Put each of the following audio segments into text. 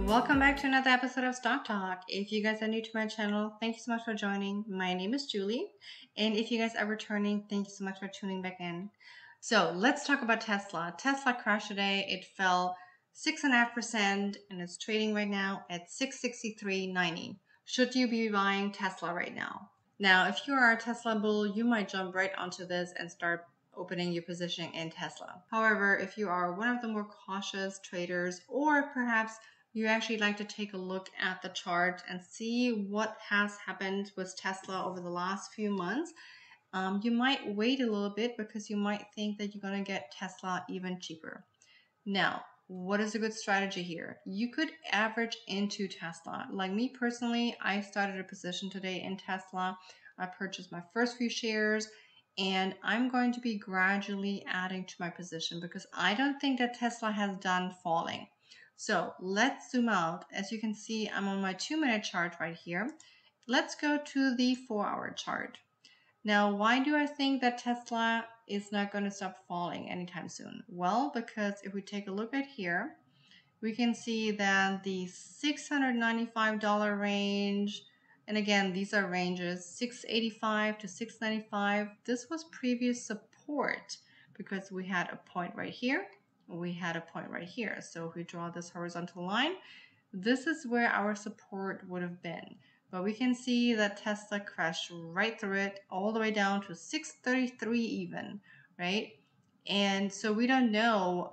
Welcome back to another episode of Stock Talk. If you guys are new to my channel, thank you so much for joining. My name is Julie, and if you guys are returning, thank you so much for tuning back in. So let's talk about Tesla. Tesla crashed today. It fell 6.5% and it's trading right now at $663.90. Should you be buying Tesla right now? Now, if you are a Tesla bull, you might jump right onto this and start opening your position in Tesla. However, if you are one of the more cautious traders, or perhaps you actually like to take a look at the chart and see what has happened with Tesla over the last few months, you might wait a little bit because you might think that you're going to get Tesla even cheaper. Now, what is a good strategy here? You could average into Tesla. Like me personally, I started a position today in Tesla. I purchased my first few shares and I'm going to be gradually adding to my position because I don't think that Tesla has done falling. So let's zoom out. As you can see, I'm on my 2-minute chart right here. Let's go to the 4-hour chart. Now, why do I think that Tesla is not going to stop falling anytime soon? Well, because if we take a look at here, we can see that the $695 range, and again, these are ranges, $685 to $695. This was previous support because we had a point right here. We had a point right here. So if we draw this horizontal line, this is where our support would have been. But we can see that Tesla crashed right through it all the way down to 633 even, right? And so we don't know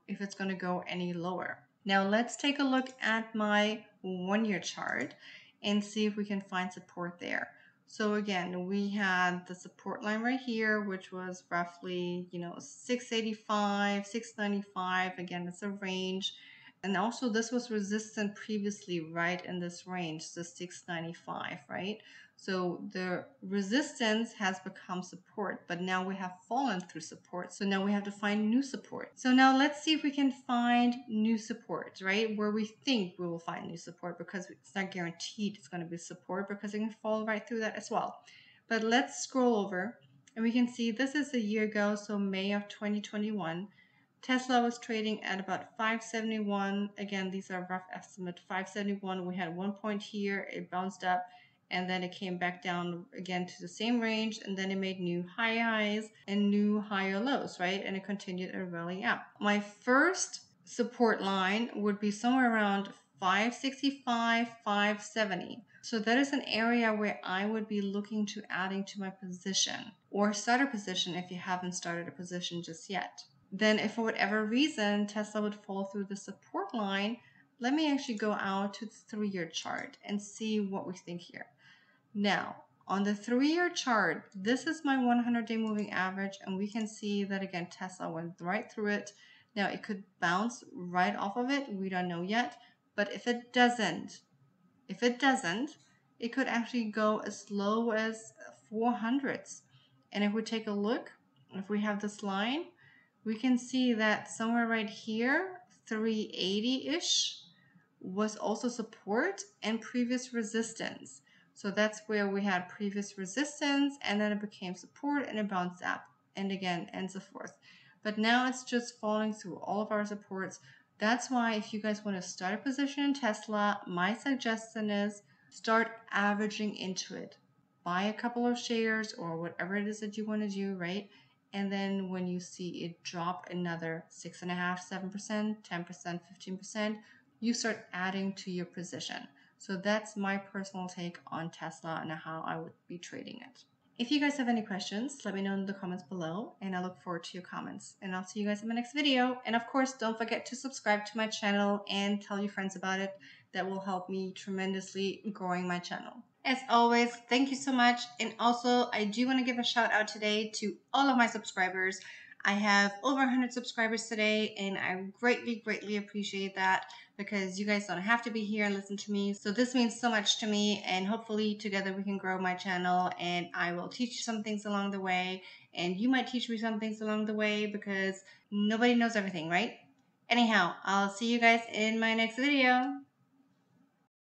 if it's going to go any lower. Now let's take a look at my 1-year chart and see if we can find support there. So again, we had the support line right here, which was roughly, 685, 695. Again, it's a range. And also this was resistant previously right in this range, the 695, right? So the resistance has become support, but now we have fallen through support. So now we have to find new support. So now let's see if we can find new support, right? Where we think we will find new support, because it's not guaranteed it's going to be support because it can fall right through that as well. But let's scroll over and we can see this is a year ago, so May of 2021. Tesla was trading at about 571. Again, these are rough estimate. 571. We had one point here. It bounced up and then it came back down again to the same range, and then it made new high highs and new higher lows, right? And it continued a rally up. My first support line would be somewhere around 565, 570. So that is an area where I would be looking to adding to my position, or start a position if you haven't started a position just yet. Then if for whatever reason Tesla would fall through the support line, let me actually go out to the 3-year chart and see what we think here. Now, on the 3-year chart, this is my 100-day moving average, and we can see that again, Tesla went right through it. Now, it could bounce right off of it. We don't know yet, but if it doesn't, it could actually go as low as 400s. And if we take a look, if we have this line, we can see that somewhere right here, 380-ish was also support and previous resistance. So that's where we had previous resistance, and then it became support and it bounced up, and again, and so forth. But now it's just falling through all of our supports. That's why if you guys want to start a position in Tesla, my suggestion is start averaging into it. Buy a couple of shares or whatever it is that you want to do, right? And then when you see it drop another 6.5%, 7%, 10%, 15%, you start adding to your position. So that's my personal take on Tesla and how I would be trading it. If you guys have any questions, let me know in the comments below, and I look forward to your comments. And I'll see you guys in my next video. And of course, don't forget to subscribe to my channel and tell your friends about it. That will help me tremendously growing my channel. As always, thank you so much. And also, I do want to give a shout out today to all of my subscribers. I have over 100 subscribers today, and I greatly appreciate that, because you guys don't have to be here and listen to me. So this means so much to me, and hopefully together we can grow my channel, and I will teach you some things along the way, and you might teach me some things along the way, because nobody knows everything, right? Anyhow, I'll see you guys in my next video.